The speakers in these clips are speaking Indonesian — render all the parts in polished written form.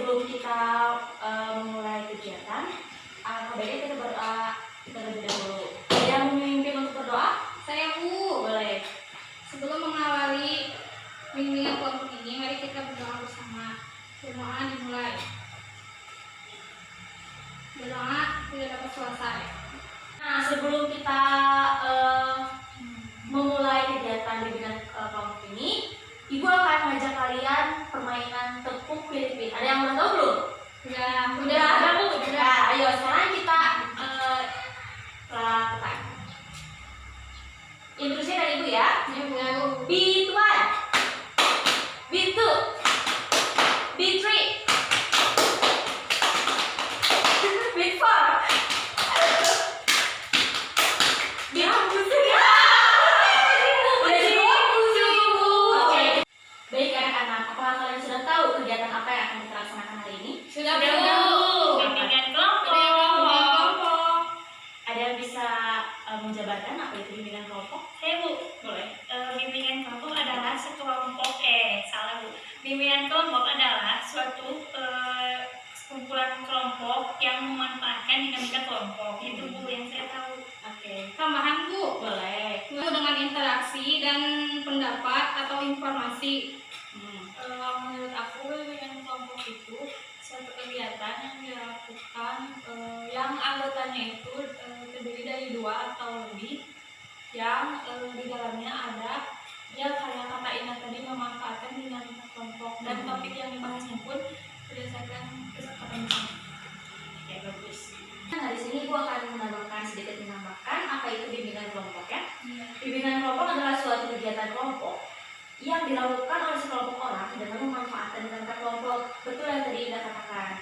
sebelum kita memulai kegiatan, baiknya kita berdoa terlebih dahulu. Yang memimpin untuk berdoa? Saya, Bu. Boleh. Sebelum mengawali bimbingan kelompok ini, mari kita berdoa bersama. Berdoa dimulai. Berdoa tidak dapat selesai. Nah, sebelum kita memulai kegiatan bimbingan kelompok ini, Ibu akan mengajak kalian permainan tepuk Filipin. Ada yang udah tahu belum? Udah. Nah, ayo sekarang kita lakukan. Instruksinya dari Ibu ya. Beat 1, beat 2, beat 3, beat 4. Baik anak-anak, apakah kalian sudah tahu kegiatan apa yang akan kita laksanakan hari ini? Sudah, Bu. Bimbingan kelompok. Ada yang bisa menjabarkan apa itu bimbingan kelompok? Saya, Bu, boleh. Bimbingan kelompok adalah salah, Bu. Bimbingan kelompok adalah suatu kumpulan kelompok yang memanfaatkan dinamika kelompok. Itu, Bu, yang saya tahu. Oke, Tambahan, Bu. boleh. Dengan interaksi dan pendapat atau informasi. Menurut aku bimbingan kelompok itu suatu kegiatan yang dilakukan yang anggotanya itu terdiri dari 2 atau lebih, yang di dalamnya ada ya kayak kata Ina tadi, memanfaatkan dinamika kelompok, dan topik yang dibahasnya pun berdasarkan kesepakatan bersama. Ya, bagus. Nah, di sini Ibu akan sedikit menambahkan apa itu bimbingan kelompok ya. Bimbingan kelompok adalah suatu kegiatan kelompok yang dilakukan oleh sekelompok orang dengan memanfaatkan dinamika kelompok. Betul yang tadi Ina katakan.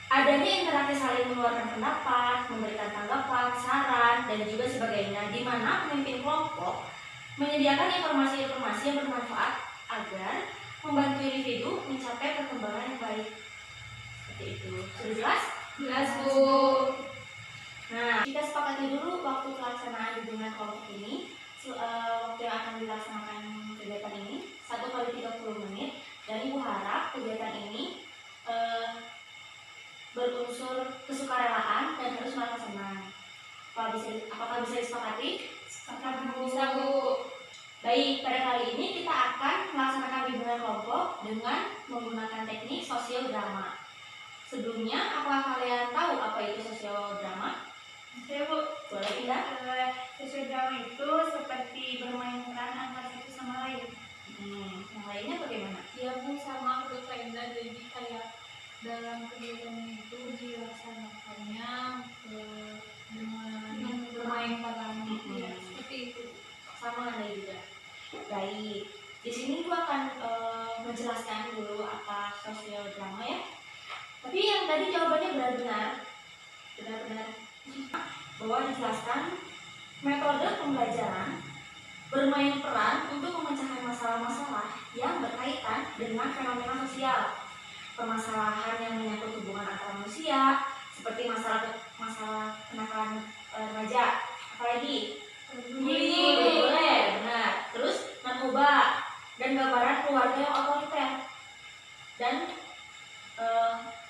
Adanya interaksi saling mengeluarkan pendapat, memberikan tanggapan, saran, dan juga sebagainya, di mana pemimpin kelompok menyediakan informasi-informasi yang bermanfaat agar membantu individu mencapai perkembangan yang baik. Seperti itu. Sudah jelas? Jelas, Bu. Nah, kita sepakati dulu waktu pelaksanaan bimbingan kelompok ini. Waktu yang akan dilaksanakan kegiatan ini 1 kali 30 menit, dan Ibu harap kegiatan ini berunsur kesukarelaan dan harus merasa senang. Apakah bisa disepakati? Bisa, Bu. Baik, pada kali ini kita akan melaksanakan bimbingan kelompok dengan menggunakan teknik sosiodrama. Sebelumnya, apakah kalian tahu apa itu sosiodrama? Saya, Bu, Boleh tidak? sosiodrama itu seperti bermain peran antara satu sama lain. Yang lainnya bagaimana? Ya, Bu, sama menurut Kak Indah, jadi kayak dalam kegiatan itu dilaksanakannya dengan bermain peran. Ya, seperti itu. Sama Anda juga. Baik, di sini gua akan menjelaskan dulu apa sosiodrama ya. Tapi yang tadi jawabannya benar-benar bahwa dijelaskan metode pembelajaran bermain peran untuk memecahkan masalah-masalah yang berkaitan dengan fenomena sosial, permasalahan yang menyangkut hubungan antar manusia, seperti masalah kenakalan remaja, apalagi bullying, boleh, benar. Terus narkoba dan gambaran keluarga yang otoriter dan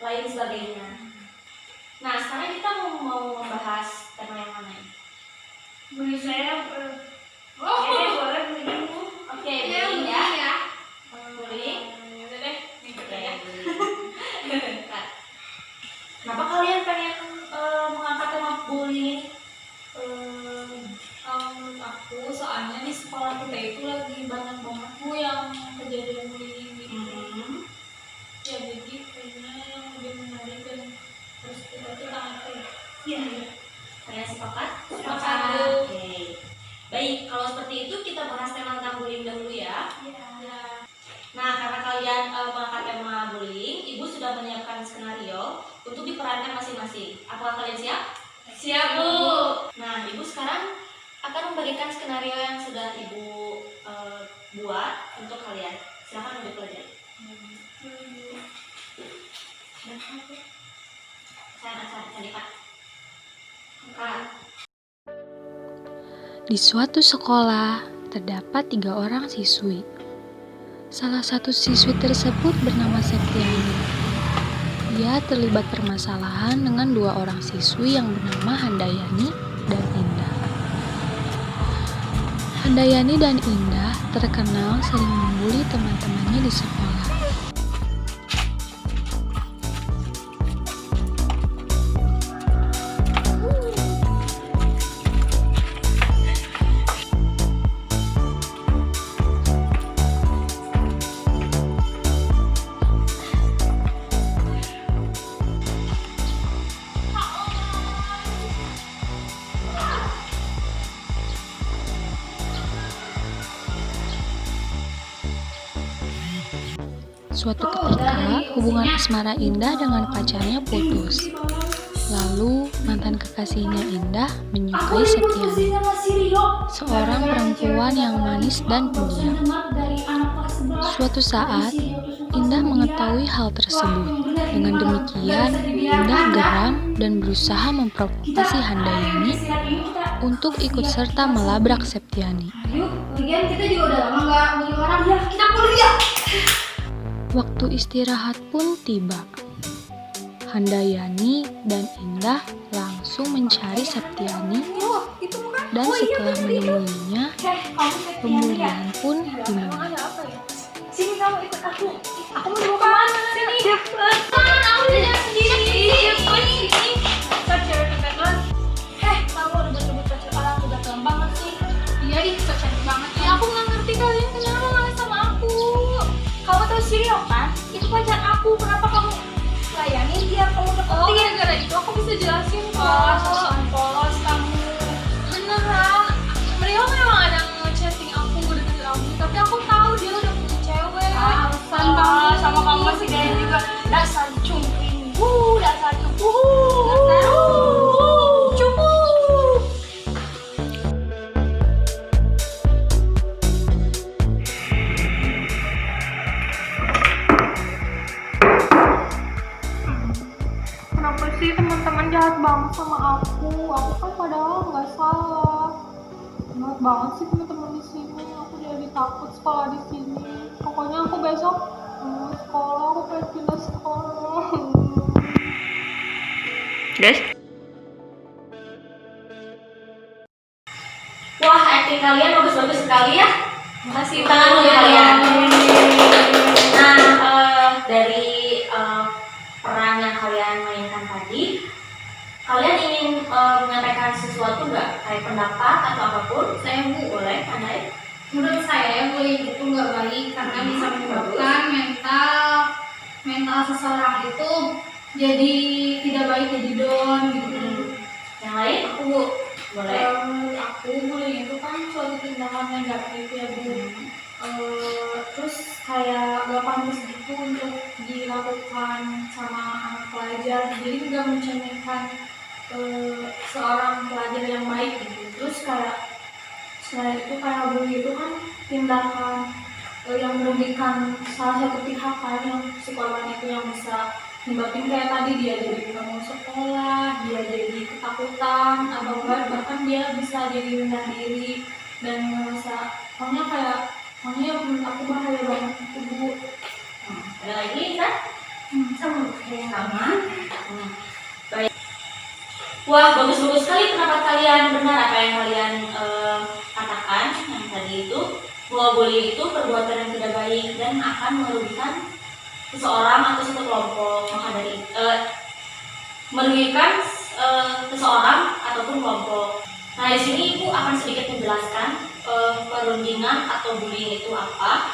lain sebagainya. Nah, sekarang kita mau membahas tema yang mana ini? Menurut saya, boleh begini, Bu. Oke, Ya, bullying Bu, ya. ya. Bullying. Udah deh, ikut Oke, ya. bullying. Kenapa kalian pengen mengangkat tema bullying? Kalau menurut aku, soalnya di sekolah kita itu lagi banyak banget Bu yang kejadian bullying gitu. Ya, jadi kayaknya yang lebih menarik dan terus kita tuh angkat. Iya. Kalian sepakat? Sepakat. Oke. Baik, kalau seperti itu kita bahas tema tentang bullying dahulu ya. Ya. Nah, karena kalian mengangkat tema bullying, Ibu sudah menyiapkan skenario untuk diperankan masing-masing. Apakah kalian siap? Siap, Bu. Nah, Ibu sekarang akan memberikan skenario yang sudah Ibu buat untuk kalian. Silakan dipelajari. Saya Kak. Di suatu sekolah terdapat 3 orang siswi. Salah satu siswi tersebut bernama Septiani. Ia terlibat permasalahan dengan 2 orang siswi yang bernama Handayani dan Indah. Handayani dan Indah terkenal sering membuli teman-temannya di sekolah. Suatu ketika, hubungan asmara Indah dengan pacarnya putus. Lalu, mantan kekasihnya Indah menyukai Septiani, seorang perempuan yang manis dan pendiam. Suatu saat, Indah mengetahui hal tersebut. Dengan demikian, Indah geram dan berusaha memprovokasi Handayani untuk ikut serta melabrak Septiani. Lagian kita juga udah lama nggak beli orang ya, kita kuliah ya. Waktu istirahat pun tiba. Handayani dan Indah langsung mencari Septiani dan setelah menemuinya, pembulian pun dimulai. Sini kamu ikut aku. Aku mau dibawa kemana? Sini. Kan aku udah jalan sendiri. Kamu rebut-rebut pacar orang udah keren banget sih. Iya ih, so cantik banget ya. Aku nggak ngerti kalian kenapa nggak sama aku. Kamu tahu Sirio kan? Itu pacar aku. Kenapa kamu layanin dia? Kamu deketin. Oh, gara-gara itu aku bisa jelasin Oh, kok. polos kamu. Beneran, Rio memang ada nge-chatting aku, gue deketin aku, tapi aku tahu dia udah punya cewek. Alasan kamu sama kamu masih gaya juga. Dasar cungkring. Dasar cupu. Cupu. Kenapa sih teman-teman jahat banget sama aku? Aku kan padahal nggak salah. Jahat banget sih teman-teman di sini. Aku jadi takut sekolah di sini. Pokoknya aku besok sekolah, aku pengen pindah sekolah. Guys, Wah, acting kalian bagus-bagus sekali ya. Makasih Tangan dulu ya kalian. Nah, dari peran yang kalian mainkan tadi, kalian ingin menyampaikan sesuatu nggak? Kayak pendapat atau apapun? Saya boleh, Andai. Menurut saya bullying itu nggak baik karena bisa menyebabkan mental seseorang itu jadi tidak baik, jadi down gitu. Yang lain? Aku Boleh. menurut aku bullying itu kan suatu tindakan negatif ya Bu. Terus kayak gak pantas gitu untuk dilakukan sama anak pelajar, jadi nggak mencerminkan seorang pelajar yang baik gitu. Terus kayak selain itu kayak bullying itu kan tindakan yang merugikan salah satu pihak kan, yang si korban itu yang bisa nyebabin kayak tadi dia jadi nggak mau sekolah, dia jadi ketakutan atau enggak bahkan dia bisa jadi rendah diri dan merasa pokoknya menurut aku bahaya banget itu Bu. Ada lagi kan? Sama. Baik. Wah, bagus-bagus sekali pendapat kalian. Benar apa yang kalian katakan yang tadi itu, bahwa bullying itu perbuatan yang tidak baik dan akan merugikan seseorang atau satu kelompok. Maka dari merugikan seseorang ataupun kelompok. Nah, di sini Ibu akan sedikit menjelaskan perundingan atau bullying itu apa.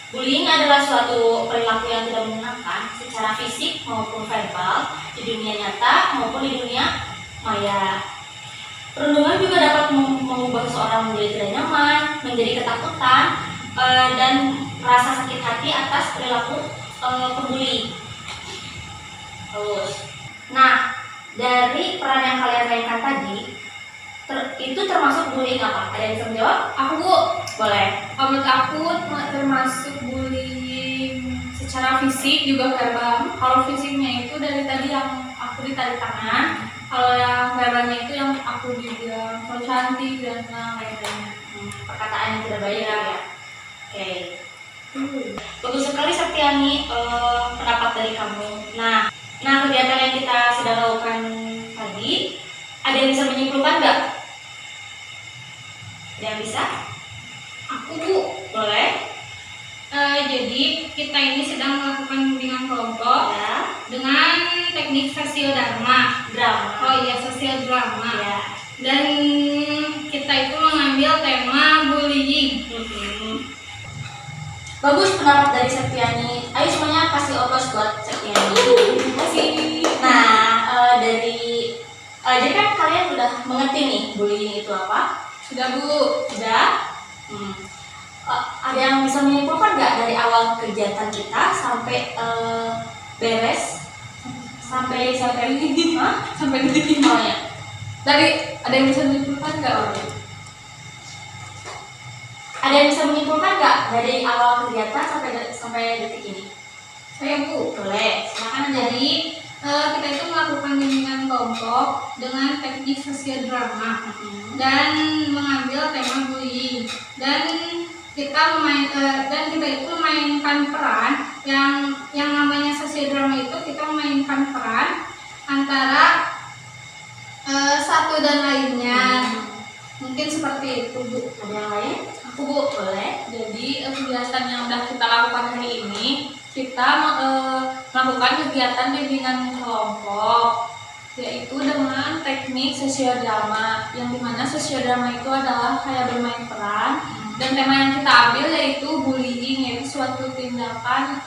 Bullying adalah suatu perilaku yang tidak menyenangkan secara fisik maupun verbal di dunia nyata maupun di dunia maya. Perundungan juga dapat mengubah seseorang menjadi tidak nyaman, menjadi ketakutan, dan rasa sakit hati atas perilaku pembuli. Terus, nah dari peran yang kalian mainkan tadi, itu termasuk bullying apa? Ada yang bisa menjawab? Aku Bu, Boleh. menurut aku termasuk bullying secara fisik juga verbal. Kalau fisiknya itu dari tadi yang aku ditarik tangan, kalau yang verbalnya itu yang aku dibilang so cantik dan lain-lainnya. Perkataan yang tidak baik ya. Oke. Bagus sekali Septiani pendapat dari kamu. Nah kegiatan yang kita sudah lakukan tadi, ada yang bisa menyimpulkan nggak? Ada yang bisa? Aku Bu. Boleh? Jadi kita ini sedang melakukan bimbingan kelompok Ya. dengan teknik sosiodharma. Drama. Oh iya, sosiodrama. Ya. Dan kita itu mengambil tema bullying. Bagus pendapat dari Septiani. Ayo semuanya kasih oplos buat Septiani. Terima kasih. Nah, jadi kan kalian udah mengerti nih bullying itu apa? Sudah Bu. Sudah? Ada yang bisa menyimpulkan nggak dari awal kegiatan kita sampai beres? Sampai Hah? Sampai detik ini. Oh ya. Ada yang bisa menyimpulkan nggak Om? Ada yang bisa menyimpulkan nggak dari awal kegiatan sampai detik ini? Saya Bu. Boleh. Silakan. Jadi kita itu melakukan bimbingan kelompok dengan teknik sosiodrama dan mengambil tema bullying, dan kita itu memainkan peran yang namanya sosiodrama itu. Kita memainkan peran antara satu dan lainnya. Mungkin seperti itu Bu. Ada yang lain? Aku Bu. Boleh. Jadi kegiatan yang sudah kita lakukan hari ini, kita melakukan kegiatan bimbingan kelompok, yaitu dengan teknik sosiodrama, yang dimana sosiodrama itu adalah kayak bermain peran, dan tema yang kita ambil yaitu bullying, yaitu suatu tindakan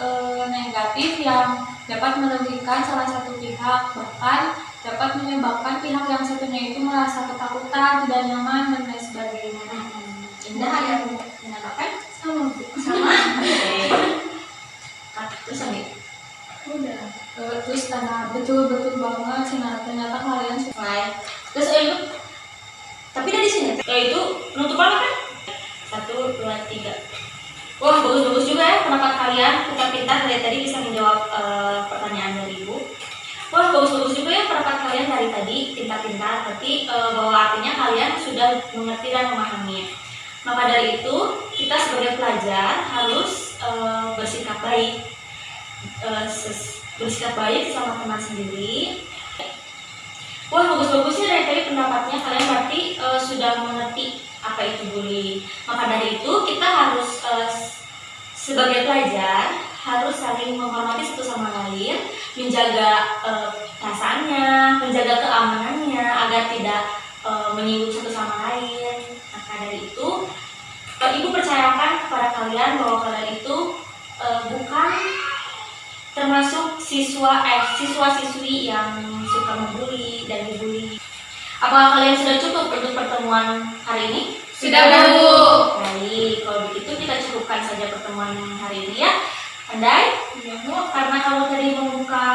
negatif yang dapat merugikan salah satu pihak, bahkan dapat menyebabkan pihak yang satunya itu merasa ketakutan, tidak nyaman, dan lain sebagainya. Indah ada yang menambahkan? Sama Bu. Sama? Terus Ami? Udah. Terus betul banget sih, ternyata kalian Mulai. Terus tapi dari sini itu penutupan kan? 1, 2, 3. Wah, bagus juga ya pendapat kalian. Pintar-pintar dari tadi bisa menjawab pertanyaan dari Ibu. Wah, bagus juga ya pendapat kalian dari tadi, pintar-pintar. Tapi bahwa artinya kalian sudah mengerti dan memahaminya. Maka dari itu kita sebagai pelajar harus bersikap baik. Bersikap baik sama teman sendiri. Wah, bagusnya dari tadi pendapatnya kalian berarti sudah mengerti apa itu bullying. Maka dari itu kita harus sebagai pelajar harus saling menghormati satu sama lain, menjaga perasaannya, menjaga keamanannya agar tidak menyinggung satu sama lain. Maka dari itu Ibu percayakan kepada kalian bahwa kalian itu bukan termasuk siswa-siswi yang suka membuli dan dibully. Apakah kalian sudah cukup untuk pertemuan hari ini? Sudah, Bu. Baik, kalau begitu kita cukupkan saja pertemuan hari ini ya. Pandai? Iya Bu. Karena kamu tadi membuka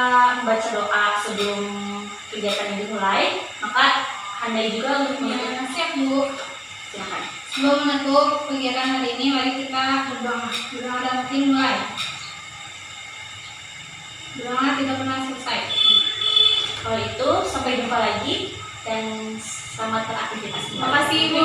membaca doa sebelum kegiatan ini dimulai, maka Handai juga untuk menutup. Siap Bu. Silakan. Sebelum menutup kegiatan hari ini, mari kita berdoa. Berdoa dalam hati mulai. Berdoa tidak pernah selesai. Kalau itu sampai jumpa lagi dan selamat beraktivitas. Terima kasih Bu.